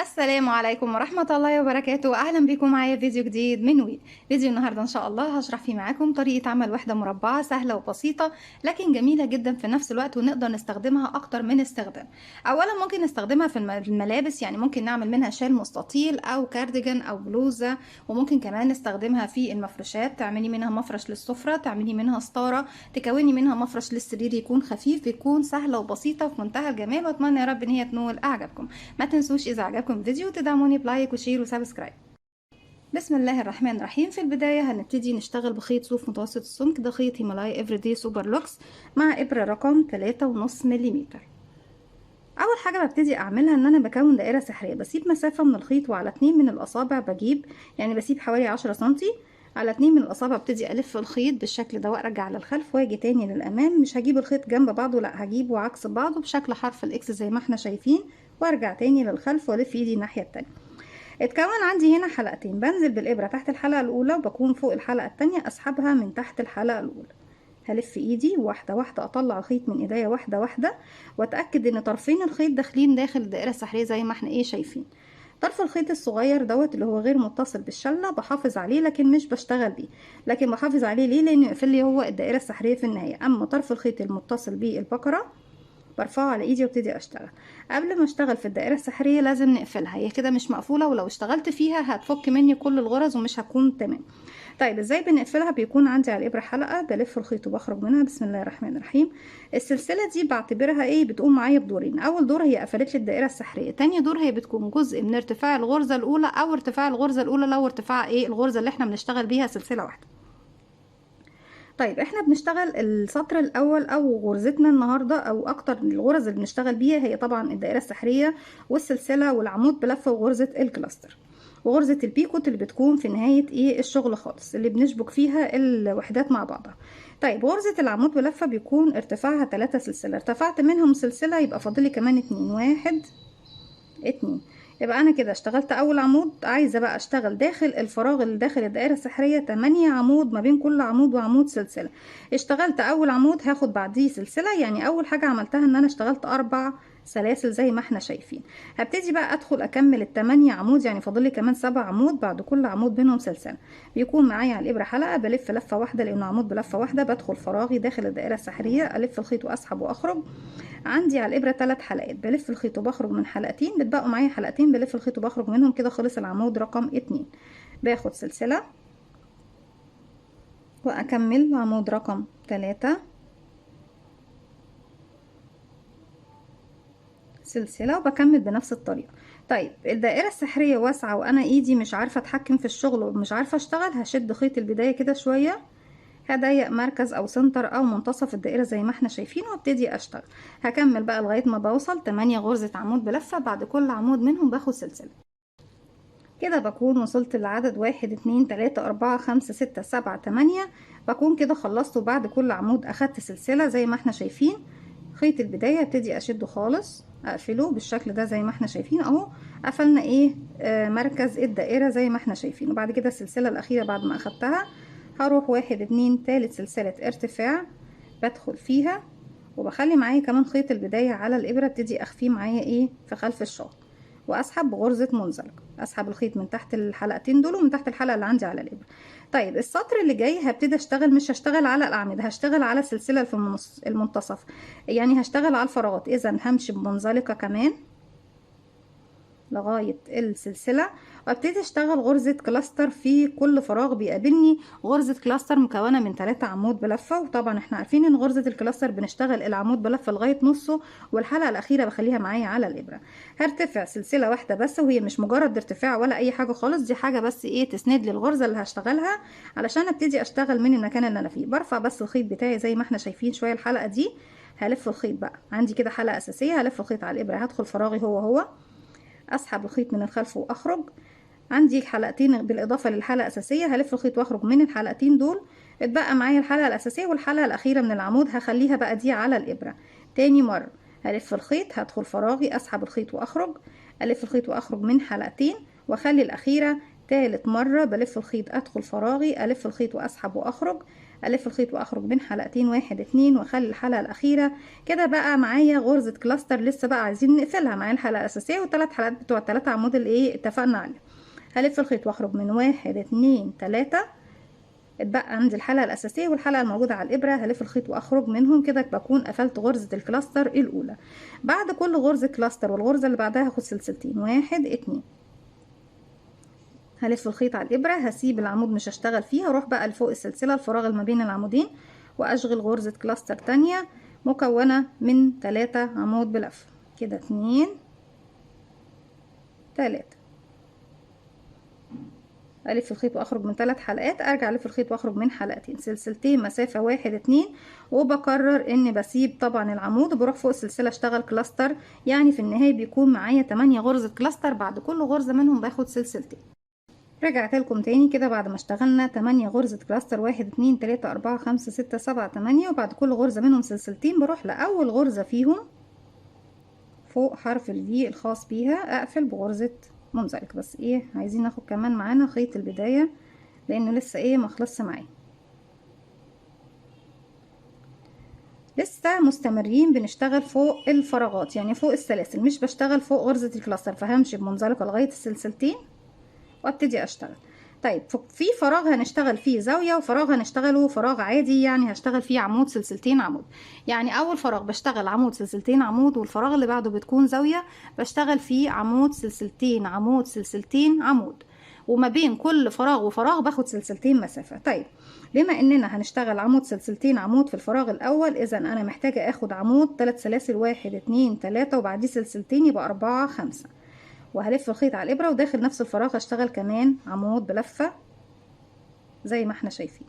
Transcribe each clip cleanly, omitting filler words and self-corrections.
السلام عليكم ورحمة الله وبركاته. أهلا بكم معايا في فيديو جديد من ويل. فيديو النهاردة إن شاء الله هشرح فيه معاكم طريقة عمل وحدة مربعة سهلة وبسيطة لكن جميلة جدا في نفس الوقت، ونقدر نستخدمها أكتر من استخدام. أولا ممكن نستخدمها في الملابس، يعني ممكن نعمل منها شال مستطيل أو كارديجان أو بلوزة. وممكن كمان نستخدمها في المفروشات، تعملي منها مفرش للسفرة، تعملي منها ستارة، تكوني منها مفرش للسرير يكون خفيف، بيكون سهلة وبسيطة وفي منتهى الجمال. وأتمنى يا رب إن هي تنول أعجابكم. ما تنسوش إذا عجبكم الفيديو تدعموني بلايك وشير وسبسكرايب. بسم الله الرحمن الرحيم. في البداية هنبتدي نشتغل بخيط صوف متوسط السمك، ده خيط هيمالايا افريدي سوبر لوكس مع إبرة رقم 3.5 ملم. أول حاجة ببتدي أعملها إن أنا بكون دائرة سحرية، بسيب مسافة من الخيط وعلى 2 من الأصابع بجيب، يعني بسيب حوالي 10 سنتي. على 2 من الأصابع ابتدي ألف الخيط بالشكل ده وأرجع للخلف وأجي تاني للأمام. مش هجيب الخيط جنب بعضه، لأ هجيبه عكس بعضه بشكل حرف الإكس زي ما احنا شايفين، وأرجع تاني للخلف وألف إيدي الناحية التانية. اتكون عندي هنا حلقتين، بنزل بالإبرة تحت الحلقة الأولى وبكون فوق الحلقة التانية، أسحبها من تحت الحلقة الأولى. هلف ايدي واحدة واحدة، اطلع الخيط من ايديا واحدة واحدة، واتأكد ان طرفين الخيط داخلين داخل الدائرة السحرية زي ما احنا شايفين. طرف الخيط الصغير دوت اللي هو غير متصل بالشلة بحافظ عليه لكن مش بشتغل بيه. لكن بحافظ عليه ليه؟ لانه يقفل لي هو الدائرة السحرية في النهاية. اما طرف الخيط المتصل بالبقرة برفعه على ايدي وابتدي اشتغل. قبل ما اشتغل في الدائرة السحرية لازم نقفلها، هي كده مش مقفولة، ولو اشتغلت فيها هتفك مني كل الغرز ومش هتكون تمام. طيب ازاي بنقفلها؟ بيكون عندي على الابره حلقه، بلف الخيط وبخرج منها. بسم الله الرحمن الرحيم. السلسله دي بعتبرها بتقوم معايا بدورين. اول دور هي قفلت لي الدائره السحريه، تاني دور هي بتكون جزء من ارتفاع الغرزه الاولى، او ارتفاع الغرزه الاولى لو ارتفاع الغرزه اللي احنا بنشتغل بيها سلسله واحده. طيب احنا بنشتغل السطر الاول او غرزتنا النهارده، او اكتر الغرز اللي بنشتغل بيها هي طبعا الدائره السحريه والسلسله والعمود بلفه وغرزه الكلاستر وغرزه البيكوت اللي بتكون في نهايه الشغل خالص، اللي بنشبك فيها الوحدات مع بعضها. طيب غرزه العمود بلفه بيكون ارتفاعها 3 سلسله، ارتفعت منهم سلسله يبقى فاضلي كمان 2، 1 2. يبقى انا كده اشتغلت اول عمود. عايزه بقى اشتغل داخل الفراغ اللي داخل الدائره السحريه 8 عمود، ما بين كل عمود وعمود سلسله. اشتغلت اول عمود هاخد بعديه سلسله، يعني اول حاجه عملتها ان انا اشتغلت 4 سلاسل زي ما احنا شايفين. هبتدي بقى ادخل اكمل ال8 عمود، يعني فاضل لي كمان 7 عمود بعد كل عمود بينهم سلسله. بيكون معايا على الابره حلقه، بلف لفه واحده لانه عمود بلفه واحده، بدخل فراغي داخل الدائره السحريه، الف الخيط واسحب واخرج. عندي على الابره 3 حلقات، بلف الخيط وبخرج من حلقتين، بتبقوا معايا حلقتين بلف الخيط وبخرج منهم. كده خلص العمود رقم 2. باخد سلسله واكمل عمود رقم 3، سلسله وبكمل بنفس الطريقه. طيب الدائره السحريه واسعه وانا ايدي مش عارفه اتحكم في الشغل ومش عارفه اشتغل، هشد خيط البدايه كده شويه، هضيق مركز او سنتر او منتصف الدائره زي ما احنا شايفين وابتدي اشتغل. هكمل بقى لغايه ما بوصل 8 غرزه عمود بلفه، بعد كل عمود منهم باخد سلسله. كده بكون وصلت لعدد 1 2 3 4 5 6 7 8. بكون كده خلصت، وبعد كل عمود اخدت سلسله زي ما احنا شايفين. خيط البدايه ابتدي اشده خالص، اقفله بالشكل ده زي ما احنا شايفين اهو. قفلنا مركز الدائره زي ما احنا شايفين. وبعد كده السلسله الاخيره بعد ما اخدتها هروح 1 2 تالت سلسله ارتفاع، بدخل فيها وبخلي معايا كمان خيط البدايه على الابره، ابتدي اخفيه معايا في خلف الشغل، واسحب بغرزه منزلقه. اسحب الخيط من تحت الحلقتين دول ومن تحت الحلقه اللي عندي على الابره. طيب السطر اللي جاي هبتدي اشتغل، مش هشتغل على الاعمده، هشتغل على السلسله اللي في المنتصف، يعني هشتغل على الفراغات. اذا همشي بمنزلقه كمان لغاية السلسلة، وابتدي اشتغل غرزة كلاستر في كل فراغ بيقابلني. غرزة كلاستر مكونة من 3 عمود بلفة، وطبعا احنا عارفين ان غرزة الكلاستر بنشتغل العمود بلفة لغاية نصه، والحلقة الاخيرة بخليها معايا على الابرة. هرتفع سلسلة واحدة بس، وهي مش مجرد ارتفاع ولا اي حاجة خالص، دي حاجة بس تسند لي الغرزة اللي هشتغلها علشان ابتدي اشتغل من المكان اللي انا فيه. برفع بس الخيط بتاعي زي ما احنا شايفين شوية. الحلقة دي هلف الخيط بقى، عندي كده حلقة اساسية، هلف الخيط على الابرة، هدخل فراغي هو اسحب الخيط من الخلف واخرج. عندي حلقتين بالاضافه للحلقه الاساسيه، هلف الخيط واخرج من الحلقتين دول. اتبقى معايا الحلقه الاساسيه والحلقه الاخيره من العمود، هخليها بقى دي على الابره. تاني مره هلف الخيط، هدخل فراغي، اسحب الخيط واخرج، الف الخيط واخرج من حلقتين، واخلي الاخيره تالت مره بلف الخيط، ادخل فراغي، الف الخيط واسحب واخرج، الف الخيط واخرج من حلقتين 1 2 واخلي الحلقه الاخيره كده. بقى معايا غرزه كلاستر لسه بقى عايزين نقفلها. معايا الحلقه الاساسيه والثلاث حلقات بتوع الثلاثه عمود اللي ايه اتفقنا عليه. هلف الخيط واخرج من 1 2 3. اتبقى عندي الحلقه الاساسيه والحلقه الموجوده على الابره. هلف الخيط واخرج منهم كده بكون قفلت غرزه الكلاستر الاولى. بعد كل غرزه كلاستر والغرزه اللي بعدها هاخد سلسلتين 1 2. هلف الخيط على الابره، هسيب العمود مش هشتغل فيه، هروح بقى لفوق السلسله الفراغ اللي ما بين العمودين واشغل غرزه كلاستر تانية مكونه من 3 عمود بلف كده. 2 3. الف الخيط واخرج من 3 حلقات، ارجع الف الخيط واخرج من حلقتين، سلسلتين، مسافه 1 2. وبكرر اني بسيب طبعا العمود وبروح فوق السلسله اشتغل كلاستر. يعني في النهايه بيكون معايا 8 غرزه كلاستر، بعد كل غرزه منهم باخد سلسلتين. رجعت لكم تاني كده بعد ما اشتغلنا 8 غرزة كلاستر 1 2 3 4 5 6 7 8. وبعد كل غرزة منهم سلسلتين بروح لأول غرزة فيهم فوق حرف الفي الخاص بيها اقفل بغرزة منزلق. بس ايه عايزين ناخد كمان معانا خيط البداية لانه لسه ايه مخلصش معايا. لسه مستمرين بنشتغل فوق الفراغات يعني فوق السلاسل، مش بشتغل فوق غرزة الكلاستر، فهمشي بمنزلقة لغاية السلسلتين وابتدي اشتغل. طيب في فراغ هنشتغل فيه زاوية وفراغ هنشتغله فراغ عادي، يعني هشتغل فيه عمود سلسلتين عمود. يعني اول فراغ بشتغل عمود سلسلتين عمود، والفراغ اللي بعده بتكون زاوية بشتغل فيه عمود سلسلتين عمود سلسلتين عمود، وما بين كل فراغ وفراغ باخد سلسلتين مسافة. طيب بما اننا هنشتغل عمود سلسلتين عمود في الفراغ الاول، اذا انا محتاجة اخد عمود 3 سلاسل 1 2 3 وبعديه سلسلتين يبقى 4 5. وهلف الخيط على الابره وداخل نفس الفراغ هشتغل كمان عمود بلفه زي ما احنا شايفين.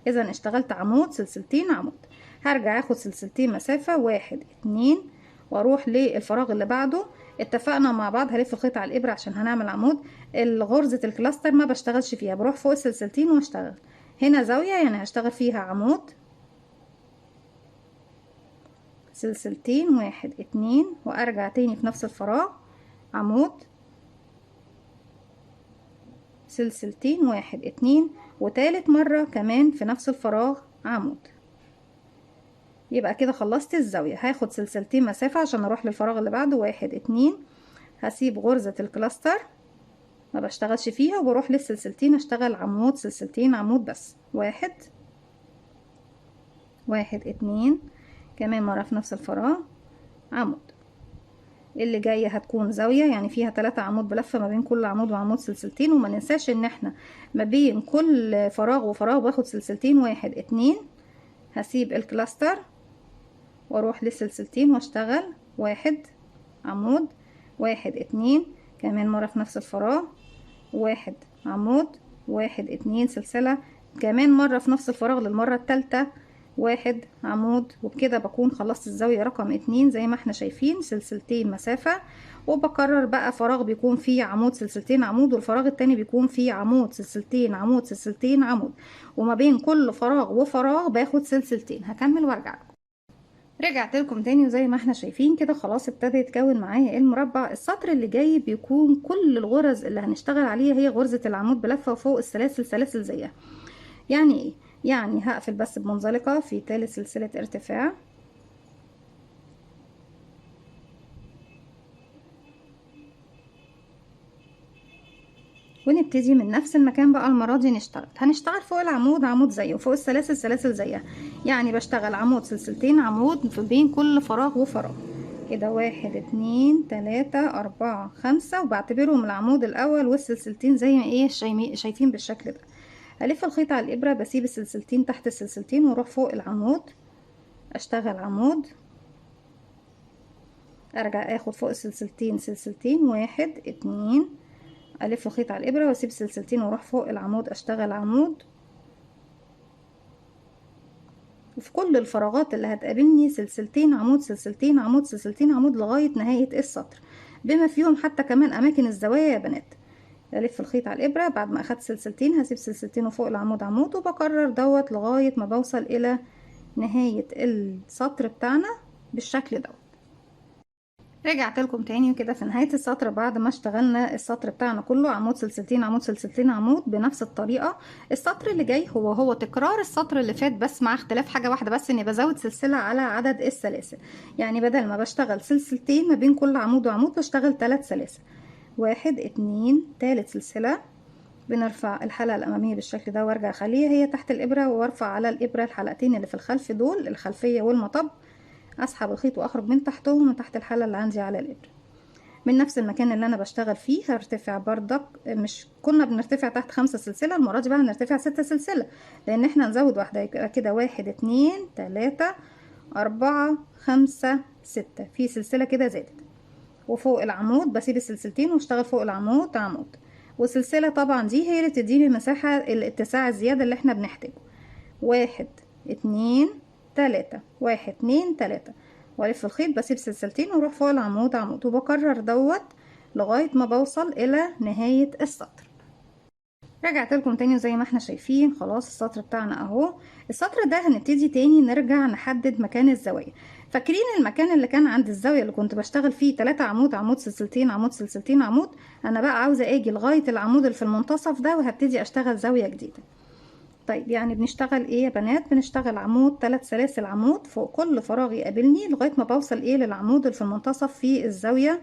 اذا اشتغلت عمود سلسلتين عمود، هرجع اخد سلسلتين مسافه 1 2 واروح للفراغ اللي بعده. اتفقنا مع بعض هلف الخيط على الابره عشان هنعمل عمود. غرزه الكلاستر ما بشتغلش فيها، بروح فوق السلسلتين واشتغل. هنا زاويه يعني هشتغل فيها عمود سلسلتين 1 2 وارجع تاني في نفس الفراغ عمود سلسلتين 1 2 وتالت مرة كمان في نفس الفراغ عمود. يبقى كده خلصت الزاوية. هاخد سلسلتين مسافة عشان اروح للفراغ اللي بعده 1 2. هسيب غرزة الكلاستر ما بشتغلش فيها وبروح للسلسلتين اشتغل عمود سلسلتين عمود بس. 1 1 2 كمان مرة في نفس الفراغ عمود. اللي جاية هتكون زاوية يعني فيها 3 عمود بلفة ما بين كل عمود وعمود سلسلتين. وما ننساش ان احنا ما بين كل فراغ وفراغ باخد سلسلتين 1 2. هسيب الكلاستر واروح للسلسلتين واشتغل 1 عمود 1 2 كمان مرة في نفس الفراغ 1 عمود 1 2 سلسلة كمان مرة في نفس الفراغ للمرة الثالثة 1 عمود. وبكده بكون خلصت الزاوية رقم 2 زي ما احنا شايفين سلسلتين مسافة. وبكرر بقى فراغ بيكون فيه عمود سلسلتين عمود والفراغ التاني بيكون فيه عمود سلسلتين عمود سلسلتين عمود، وما بين كل فراغ وفراغ باخد سلسلتين. هكمل وارجع لكم. رجعت لكم تاني وزي ما احنا شايفين كده خلاص ابتدى يتكون معايا المربع. السطر اللي جاي بيكون كل الغرز اللي هنشتغل عليها هي غرزة العمود بلفة وفوق السلاسل سلاسل زيها. يعني ايه؟ يعني هقفل بس بمنزلقة في تالت سلسلة ارتفاع ونبتدي من نفس المكان بقى. المرة دي هنشتغل فوق العمود عمود زيه وفوق السلاسل سلاسل زيها. يعني بشتغل عمود سلسلتين عمود في بين كل فراغ وفراغ كده 1 2 3 4 5 وبعتبرهم العمود الاول والسلسلتين زي ما ايه شايفين بالشكل ده. هلف الخيط على الابره بسيب السلسلتين تحت السلسلتين واروح فوق العمود اشتغل عمود ارجع اخد فوق السلسلتين سلسلتين 1 2 الف الخيط على الابره واسيب سلسلتين واروح فوق العمود اشتغل عمود. وفي كل الفراغات اللي هتقابلني سلسلتين عمود سلسلتين عمود سلسلتين عمود لغايه نهايه السطر بما فيهم حتى كمان اماكن الزوايا يا بنات. الف الخيط على الابره بعد ما اخدت سلسلتين هسيب سلسلتين وفوق العمود عمود وبكرر دوت لغايه ما بوصل الى نهايه السطر بتاعنا بالشكل دوت. رجعت لكم تاني وكده في نهاية السطر بعد ما اشتغلنا السطر بتاعنا كله عمود سلسلتين عمود سلسلتين عمود بنفس الطريقة. السطر اللي جاي هو تكرار السطر اللي فات، بس مع اختلاف حاجة واحدة بس، اني بزود سلسلة على عدد السلاسل. يعني بدل ما بشتغل سلسلتين ما بين كل عمود وعمود بشتغل 3 سلاسل. 1 2 تالت سلسلة، بنرفع الحلقة الأمامية بالشكل ده وارجع اخليها هي تحت الإبرة، وارفع على الإبرة الحلقتين اللي في الخلف دول، الخلفية والمطب، اسحب الخيط واخرج من تحتهم من تحت الحلقة اللي عندي على الإبرة. من نفس المكان اللي انا بشتغل فيه هرتفع بردك، مش كنا بنرتفع تحت 5 سلسلة، المرة دي بقى هنرتفع 6 سلسلة، لان احنا نزود واحدة. يبقى كده 1 2 3 4 5 6، في سلسلة كده زادت. وفوق العمود بسيب السلسلتين واشتغل فوق العمود عمود، والسلسلة طبعا دي هي اللي تديني المساحة الاتساع الزيادة اللي احنا بنحتاجه. 1 2 3 1 2 3، والف الخيط بسيب سلسلتين واروح فوق العمود عمود، وبكرر دوت لغاية ما بوصل الى نهاية السطر. رجعت لكم تاني زي ما احنا شايفين خلاص السطر بتاعنا اهو. السطر ده هنبتدي تاني نرجع نحدد مكان الزوايا. فاكرين المكان اللي كان عند الزاوية اللي كنت بشتغل فيه 3 عمود عمود سلسلتين عمود سلسلتين عمود؟ انا بقى عاوزة اجي لغاية العمود اللي في المنتصف ده وهبتدي اشتغل زاوية جديدة. طيب يعني بنشتغل ايه يا بنات؟ بنشتغل عمود 3 سلاسل عمود فوق كل فراغ يقابلني لغاية ما بوصل ايه للعمود اللي في المنتصف في الزاوية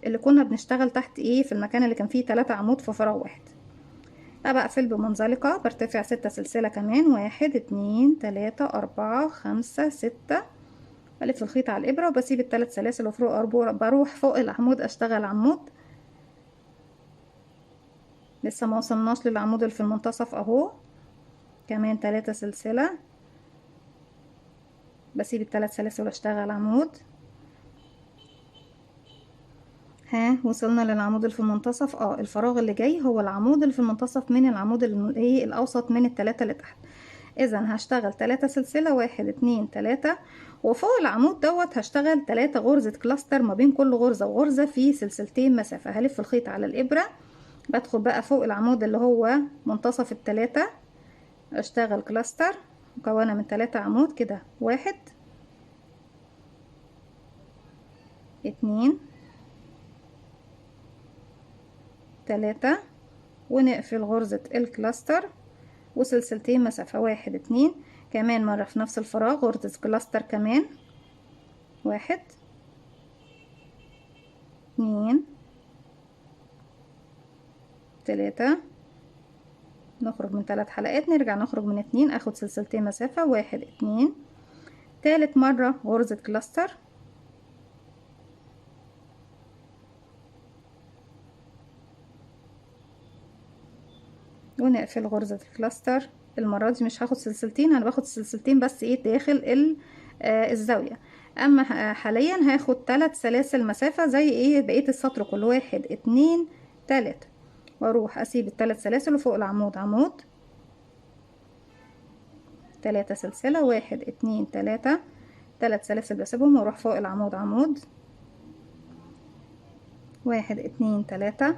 اللي كنا بنشتغل تحت ايه في المكان اللي كان فيه 3 عمود في فراغ واحد. بقفل بمنزلقة، برتفع 6 سلسلة كمان، 1 2 3 4 5 6، بلف الخيط على الإبرة وبسيب الثلاث سلاسل وفوق بروح فوق العمود أشتغل عمود. لسه ما وصلناش للعمود اللي في المنتصف اهو، كمان 3 سلسلة، بسيب الثلاث سلاسل واشتغل عمود. ها وصلنا للعمود اللي في المنتصف. الفراغ اللي جاي هو العمود اللي في المنتصف من العمود ايه الاوسط من الثلاثة اللي تحت. اذا هشتغل 3 سلسلة، 1 2 3، وفوق العمود دوت هشتغل 3 غرزة كلاستر ما بين كل غرزة وغرزة في سلسلتين مسافة. هلف الخيط على الابرة، بدخل بقى فوق العمود اللي هو منتصف الثلاثة، اشتغل كلاستر مكونة من 3 عمود كده، 1 2 3، ونقفل غرزة الكلاستر وسلسلتين مسافة، 1 2، كمان مرة في نفس الفراغ غرزة كلاستر كمان، 1 2 3، نخرج من 3 حلقات نرجع نخرج من 2، اخد سلسلتين مسافة، 1 2، تالت مرة غرزة كلاستر، ونقفل غرزة الكلاستر. المرة دي مش هاخد سلسلتين، انا باخد سلسلتين بس ايه داخل الزاوية. اما حاليا هاخد 3 سلاسل مسافة زي ايه بقية السطر كله، 1 2 3، واروح اسيب الثلاث سلاسل وفوق العمود عمود، 3 سلسلة، 1 2 3، 3 سلاسل بسيبهم واروح فوق العمود عمود، 1 2 3،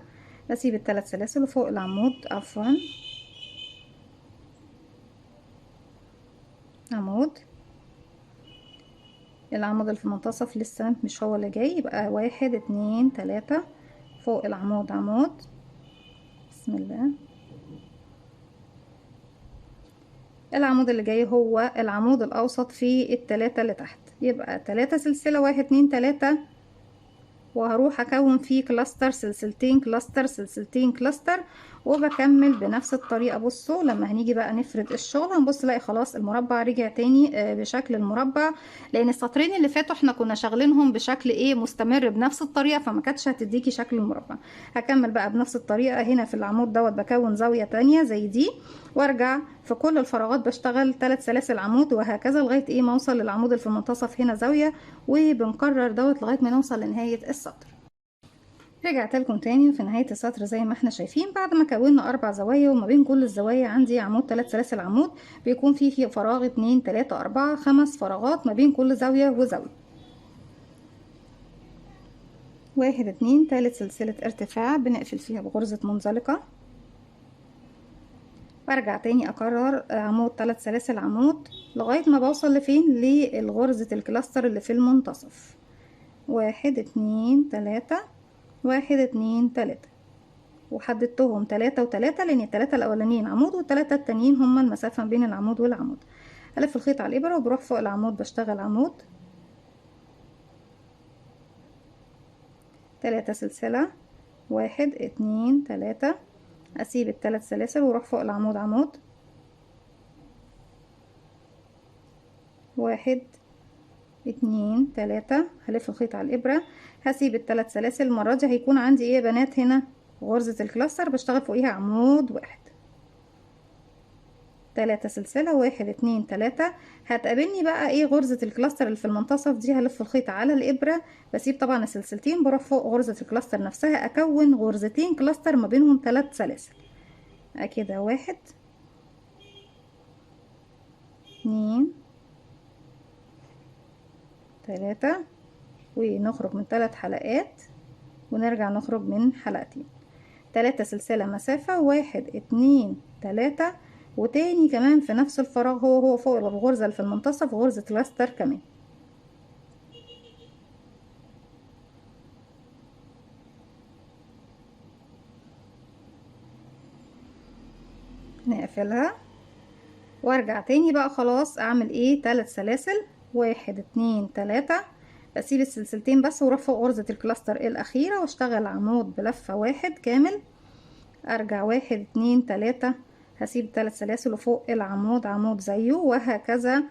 اسيب الثلاث سلاسل وفوق العمود عمود. العمود اللي في المنتصف لسه مش هو اللي جاي، يبقى 1 2 3 فوق العمود عمود، بسم الله. العمود اللي جاي هو العمود الاوسط في الثلاثة اللي تحت، يبقى 3 سلسلة، 1 2 3، وهروح اكون فيه كلاستر، سلسلتين كلاستر سلسلتين كلاستر، وبكمل بنفس الطريقة. بصوا لما هنيجي بقى نفرد الشغل هنبص نلاقي خلاص المربع رجع تاني بشكل المربع، لان السطرين اللي فاتوا احنا كنا شغالينهم بشكل ايه مستمر بنفس الطريقة، فما كانتش هتديكي شكل المربع. هكمل بقى بنفس الطريقة هنا في العمود دوت، بكون زاوية تانية زي دي، وارجع في كل الفراغات بشتغل 3 سلاسل عمود، وهكذا لغاية ايه ما اوصل للعمود اللي في المنتصف هنا زاوية، وبنكرر دوت لغاية ما نوصل لنهاية السطر. رجعت لكم تاني في نهاية السطر زي ما احنا شايفين، بعد ما كونا 4 زوايا وما بين كل الزوايا عندي عمود 3 سلاسل عمود، بيكون فيه فراغ 2 3 4 5 فراغات ما بين كل زاوية وزاوية. 1 2 تالت سلسلة ارتفاع بنقفل فيها بغرزة منزلقة، برجع تاني اكرر عمود 3 سلاسل عمود لغاية ما بوصل لفين للغرزة الكلاستر اللي في المنتصف. 1 2 3 1 2 3. وحددتهم 3 و3 لان التلاتة الاولانيين عمود والتلاتة التانيين هما المسافة بين العمود والعمود. الف الخيط على الابرة وبروح فوق العمود بشتغل عمود، 3 سلسلة، 1 2 3، اسيب ال3 سلاسل واروح فوق العمود عمود، 1 2 3، هلف الخيط على الابرة، هسيب ال3 سلاسل. المرة دي هيكون عندي ايه يا بنات؟ هنا غرزة الكلاستر بشتغل فوقيها عمود واحد، 3 سلسلة، 1 2 3. هتقابلني بقى ايه غرزة الكلاستر اللي في المنتصف دي، هلف الخيط على الابرة، بسيب طبعا السلسلتين، بروح فوق غرزة الكلاستر نفسها، اكون غرزتين كلاستر ما بينهم 3 سلاسل. كده 1 2 3، ونخرج من 3 حلقات ونرجع نخرج من حلقتين، 3 سلسلة مسافة، 1 2 3، وتاني كمان في نفس الفراغ هو فوق الغرزة اللي في المنتصف غرزة كلاستر كمان. نقفلها وارجع تاني بقى خلاص. اعمل ايه؟ 3 سلاسل، 1 2 3، بسيب السلسلتين بس واروح فوق غرزة الكلاستر الاخيرة واشتغل عمود بلفة واحد كامل، ارجع 1 2 3، هسيب 3 سلاسل وفوق العمود عمود زيه، وهكذا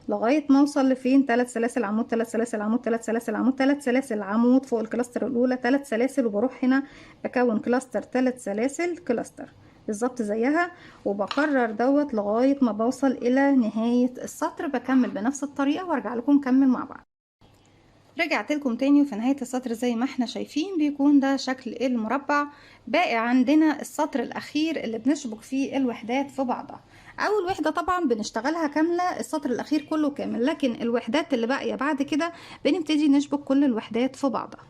لغاية ما اوصل لفين؟ 3 سلاسل عمود، 3 سلاسل عمود، 3 سلاسل عمود، 3 سلاسل عمود فوق الكلاستر الاولى، 3 سلاسل، وبروح هنا بكون كلاستر 3 سلاسل كلاستر بالظبط زيها، وبكرر دوت لغاية ما بوصل الى نهاية السطر. بكمل بنفس الطريقة وارجع لكم نكمل مع بعض. رجعت لكم تاني، وفي نهاية السطر زي ما احنا شايفين بيكون ده شكل المربع. باقي عندنا السطر الاخير اللي بنشبك فيه الوحدات في بعضها. اول وحدة طبعا بنشتغلها كاملة، السطر الاخير كله كامل، لكن الوحدات اللي باقية بعد كده بنبتدي نشبك كل الوحدات في بعضها.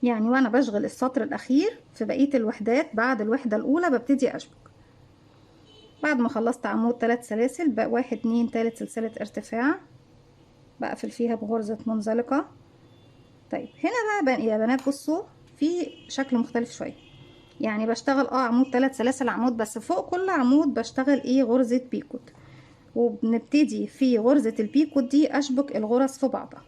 يعني وانا بشغل السطر الاخير في بقية الوحدات بعد الوحدة الاولى ببتدي اشبك. بعد ما خلصت عمود 3 سلاسل بقى 1 2 3 سلسلة ارتفاع، بقفل فيها بغرزة منزلقة. طيب هنا بقى يا بنات بصوا في شكل مختلف شويه، يعني بشتغل عمود 3 سلاسل عمود، بس فوق كل عمود بشتغل ايه غرزه بيكوت، وبنبتدي في غرزه البيكوت دي اشبك الغرز في بعضها.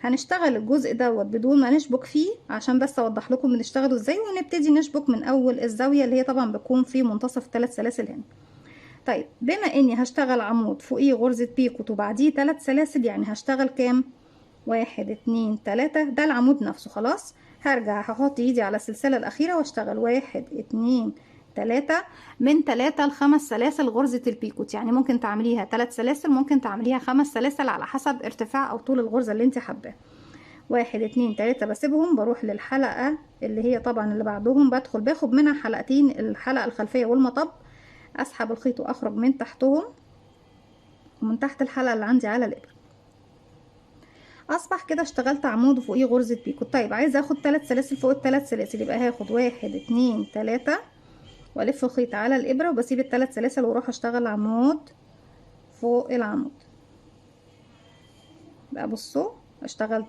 هنشتغل الجزء دوت بدون ما نشبك فيه عشان بس اوضح لكم بنشتغله ازاي، ونبتدي نشبك من اول الزاويه اللي هي طبعا بتكون في منتصف 3 سلاسل هنا. طيب بما اني هشتغل عمود فوقيه غرزه بيكوت وبعديه 3 سلاسل، يعني هشتغل كام؟ 1 2 3، ده العمود نفسه. خلاص هرجع هحط ايدي على السلسلة الأخيرة واشتغل 1 2 3، من 3 ل5 سلاسل غرزة البيكوت. يعني ممكن تعمليها 3 سلاسل، ممكن تعمليها 5 سلاسل على حسب ارتفاع أو طول الغرزة اللي انت حباه. 1 2 3 بسيبهم، بروح للحلقة اللي هي طبعا اللي بعدهم، بدخل باخد منها حلقتين، الحلقة الخلفية والمطب، أسحب الخيط وأخرج من تحتهم ومن تحت الحلقة اللي عندي على الإبرة. اصبح كده اشتغلت عمود وفوقيه غرزة بيكوت. طيب عايزه اخد 3 سلاسل فوق ال3 سلاسل، يبقى هاخد 1 2 3 والف الخيط على الابره وبسيب ال3 سلاسل واروح اشتغل عمود فوق العمود. بقى بصوا اشتغلت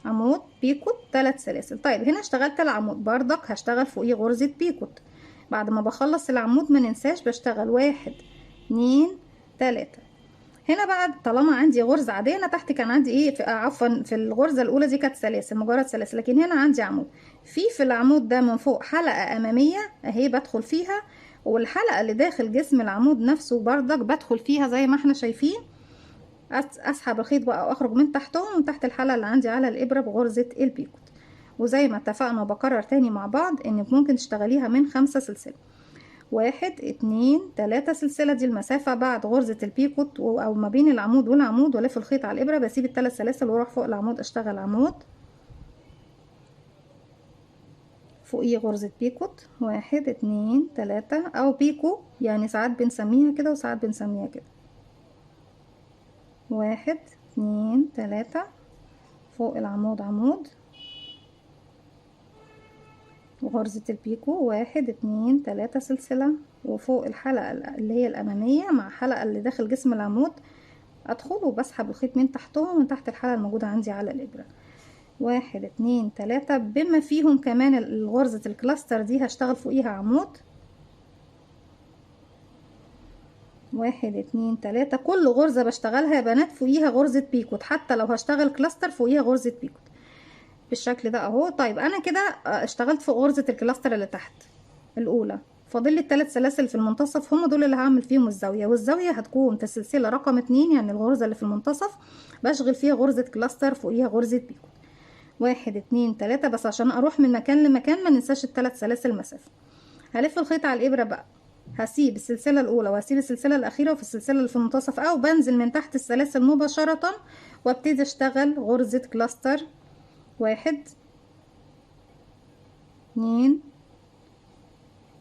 عمود بيكوت 3 سلاسل. طيب هنا اشتغلت العمود بردك هشتغل فوقيه غرزة بيكوت. بعد ما بخلص العمود ما ننساش بشتغل 1 2 3. هنا بقى طالما عندي غرزة عادية، انا تحت كان عندي ايه عفوا في الغرزة الاولى دي كانت سلاسل مجرد سلاسل، لكن هنا عندي عمود. في العمود ده من فوق حلقة امامية اهي بدخل فيها، والحلقة اللي داخل جسم العمود نفسه بردك بدخل فيها زي ما احنا شايفين. اسحب الخيط بقى واخرج من تحتهم، من تحت الحلقة اللي عندي على الابرة بغرزة البيكوت. وزي ما اتفقنا وبكرر تاني مع بعض انك ممكن تشتغليها من 5 سلسلة. 1 2 3 سلسلة، دي المسافة بعد غرزة البيكوت او ما بين العمود والعمود، والف الخيط على الابرة، بسيب ال3 سلاسل واروح فوق العمود اشتغل عمود فوقيه غرزة بيكوت. 1 2 3 او بيكو، يعني ساعات بنسميها كده وساعات بنسميها كده. 1 2 3 فوق العمود عمود وغرزة البيكو، 1 2 3 سلسلة، وفوق الحلقة اللي هي الأمامية مع الحلقة اللي داخل جسم العمود ادخل وبسحب الخيط من تحتهم، من تحت الحلقة الموجودة عندي على الابرة. 1 2 3 بما فيهم كمان الغرزة الكلاستر دي هشتغل فوقيها عمود. 1 2 3 كل غرزة بشتغلها يا بنات فوقيها غرزة بيكوت، حتى لو هشتغل كلاستر فوقيها غرزة بيكوت بالشكل ده اهو. طيب انا كده اشتغلت فوق غرزة الكلاستر اللي تحت الاولى، فاضل لي الثلاث سلاسل في المنتصف، هم دول اللي هعمل فيهم الزاوية، والزاوية هتكون في السلسلة رقم 2 يعني الغرزة اللي في المنتصف بشغل فيها غرزة كلاستر فوقيها غرزة بيكوت. 1 2 3 بس عشان اروح من مكان لمكان ما ننساش الثلاث سلاسل مسافة. هلف الخيط على الابرة بقى، هسيب السلسلة الأولى وهسيب السلسلة الأخيرة وفي السلسلة اللي في المنتصف، أو بنزل من تحت السلاسل مباشرة وابتدي أشتغل غرزة كلاستر. 1 2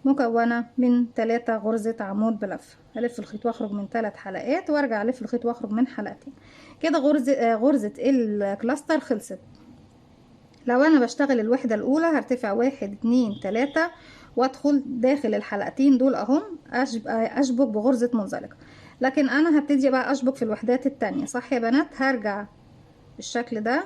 مكونة من 3 غرزة عمود بلفة. هلف الخيط واخرج من 3 حلقات وارجع الف الخيط واخرج من حلقتين. كده غرزة الكلاستر خلصت. لو انا بشتغل الوحدة الاولى هرتفع 1 2 3 وادخل داخل الحلقتين دول اهم، اشبك بغرزة منزلقة. لكن انا هبتدي بقى اشبك في الوحدات التانية، صح يا بنات؟ هرجع بالشكل ده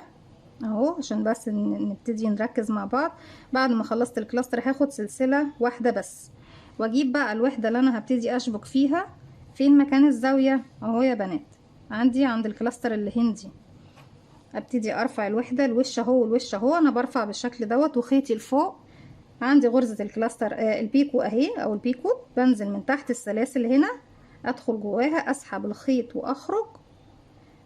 اهو عشان بس نبتدي نركز مع بعض. بعد ما خلصت الكلاستر هاخد سلسلة واحدة بس، واجيب بقى الوحدة اللي انا هبتدي اشبك فيها. فين مكان الزاوية؟ اهو يا بنات عندي عند الكلاستر اللي هندي. ابتدي ارفع الوحدة، الوش اهو والوش اهو، انا برفع بالشكل دوت وخيطي لفوق. عندي غرزة الكلاستر البيكو اهي او البيكو، بنزل من تحت السلاسل هنا ادخل جواها اسحب الخيط واخرج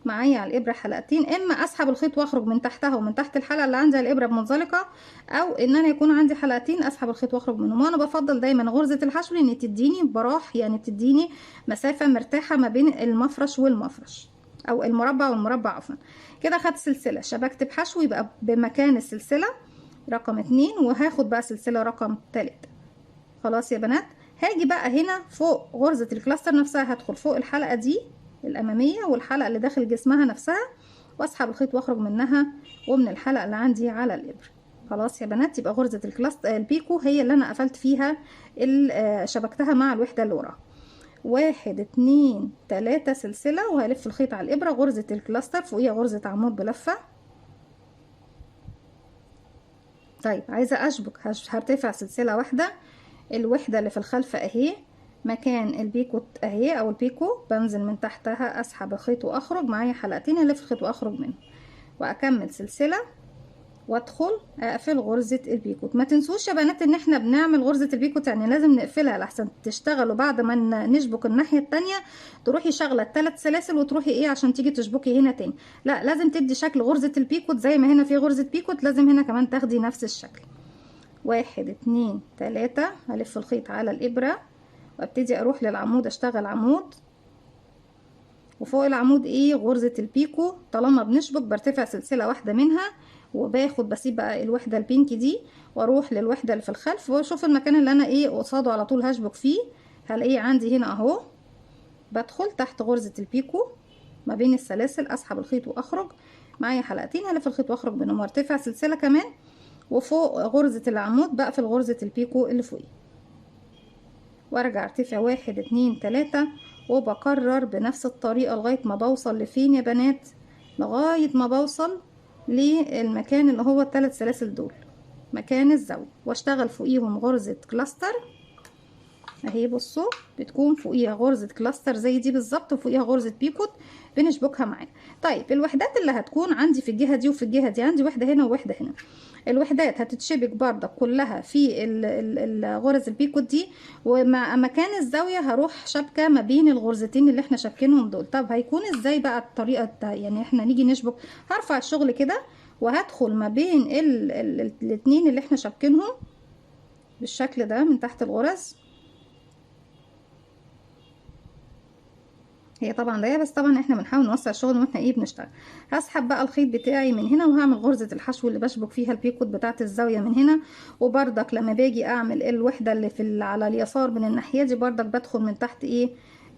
معايا على الابره حلقتين. اما اسحب الخيط واخرج من تحتها ومن تحت الحلقه اللي عندي الابره بمنزلقه، او ان انا يكون عندي حلقتين اسحب الخيط واخرج منهم. وانا بفضل دايما غرزه الحشو ان تديني براح، يعني تديني مسافه مرتاحه ما بين المفرش والمفرش او المربع والمربع عفوا. كده خدت سلسله شبكت بحشو يبقى بمكان السلسله رقم 2، وهاخد بقى سلسله رقم 3. خلاص يا بنات، هاجي بقى هنا فوق غرزه الكلاستر نفسها، هدخل فوق الحلقه دي الاماميه والحلقه اللي داخل جسمها نفسها واسحب الخيط واخرج منها ومن الحلقه اللي عندي على الابره. خلاص يا بنات، يبقى غرزه الكلاستر البيكو هي اللي انا قفلت فيها شبكتها مع الوحده اللي وراها. 1 2 3 سلسله وهلف الخيط على الابره، غرزه الكلاستر فوقيها غرزه عمود بلفه. طيب عايزه اشبك، هرتفع سلسله واحده، الوحده اللي في الخلف اهي مكان البيكو اهي او البيكو، بنزل من تحتها اسحب الخيط واخرج معايا حلقتين، الف الخيط واخرج منه واكمل سلسله وادخل اقفل غرزه البيكوت. ما تنسوش يا بنات ان احنا بنعمل غرزه البيكوت يعني لازم نقفلها لحسن تشتغلوا بعد ما نشبك الناحيه التانية تروحي شغله ال3 سلاسل وتروحي ايه عشان تيجي تشبكي هنا تاني. لا، لازم تدي شكل غرزه البيكوت زي ما هنا في غرزه بيكوت، لازم هنا كمان تاخدي نفس الشكل. 1 2 3 هلف الخيط على الابره وابتدي اروح للعمود اشتغل عمود، وفوق العمود ايه غرزة البيكو. طالما بنشبك برتفع سلسلة واحدة منها وباخد بسيب بقى الوحدة البينك دي واروح للوحدة اللي في الخلف واشوف المكان اللي انا ايه قصاده على طول هشبك فيه. هلاقيه عندي هنا اهو، بدخل تحت غرزة البيكو ما بين السلاسل اسحب الخيط واخرج معايا حلقتين، هلف الخيط واخرج منهم وارتفع سلسلة كمان، وفوق غرزة العمود بقفل غرزة البيكو اللي فوقيه وارجع ارتفع 1 2 3 وبكرر بنفس الطريقة لغاية ما بوصل لفين يا بنات؟ لغاية ما بوصل للمكان اللي هو ال3 سلاسل دول مكان الزاوية، واشتغل فوقيهم غرزة كلاستر اهي. بصوا بتكون فوقيها غرزة كلاستر زي دي بالظبط وفوقيها غرزة بيكوت بنشبكها معانا. طيب الوحدات اللي هتكون عندي في الجهة دي وفي الجهة دي، عندي وحدة هنا ووحدة هنا، الوحدات هتتشبك برضك كلها في الغرز البيكوت دي، ومع مكان الزاوية هروح شبكة ما بين الغرزتين اللي احنا شابكينهم دول. طب هيكون ازاي بقى الطريقة يعني احنا نيجي نشبك؟ هرفع الشغل كده وهدخل ما بين الاتنين اللي احنا شابكينهم بالشكل ده من تحت الغرز. هي طبعا ضيقه بس طبعا احنا بنحاول نوسع الشغل واحنا ايه بنشتغل. هسحب بقى الخيط بتاعي من هنا وهعمل غرزه الحشو اللي بشبك فيها البيكوت بتاعه الزاويه من هنا، وبردك لما باجي اعمل الوحده اللي في على اليسار من الناحيه دي بردك بدخل من تحت ايه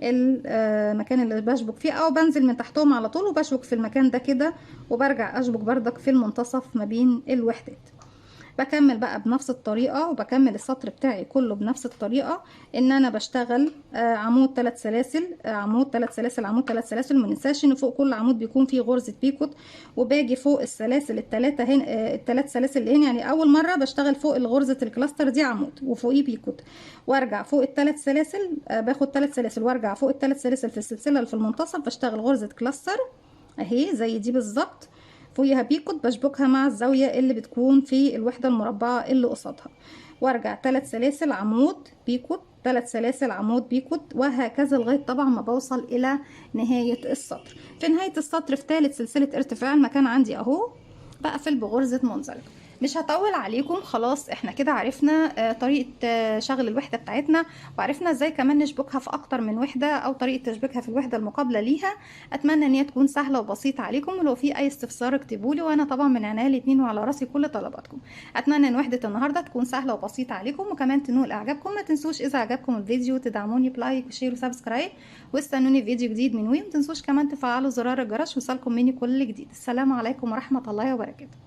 المكان اللي بشبك فيه، او بنزل من تحتهم على طول وبشبك في المكان ده كده وبرجع اشبك بردك في المنتصف ما بين الوحدات. بكمل بقى بنفس الطريقة، وبكمل السطر بتاعي كله بنفس الطريقة، ان انا بشتغل عمود 3 سلاسل، عمود 3 سلاسل، عمود 3 سلاسل. ما ننساش ان فوق كل عمود بيكون فيه غرزة بيكوت، وباجي فوق السلاسل الثلاثة هنا، الثلاث سلاسل اللي هنا، يعني اول مرة بشتغل فوق الغرزة الكلاستر دي عمود وفوقيه بيكوت، وارجع فوق الثلاث سلاسل، باخد 3 سلاسل وارجع فوق الثلاث سلاسل في السلسلة اللي في المنتصف بشتغل غرزة كلاستر اهي زي دي بالظبط، فوقيها بيكوت بشبكها مع الزاوية اللي بتكون في الوحدة المربعة اللي قصادها، وارجع 3 سلاسل عمود بيكوت، 3 سلاسل عمود بيكوت، وهكذا لغاية طبعا ما بوصل الى نهاية السطر. في نهاية السطر في ثالث سلسلة ارتفاع المكان عندي اهو بقفل بغرزة منزلقة. مش هطول عليكم، خلاص احنا كده عرفنا طريقة شغل الوحدة بتاعتنا، وعرفنا ازاي كمان نشبكها في اكتر من وحدة او طريقة تشبيكها في الوحدة المقابلة ليها. اتمنى ان هي تكون سهلة وبسيطة عليكم، ولو في اي استفسار اكتبولي، وانا طبعا من عناية الاتنين وعلى راسي كل طلباتكم. اتمنى ان وحدة النهاردة تكون سهلة وبسيطة عليكم وكمان تنول اعجابكم. ما تنسوش اذا عجبكم الفيديو تدعموني بلايك وشير وسبسكرايب، واستنوني في فيديو جديد من وي. ما تنسوش كمان تفعلوا زرار الجرس ويوصلكم مني كل جديد. السلام عليكم ورحمة الله وبركاته.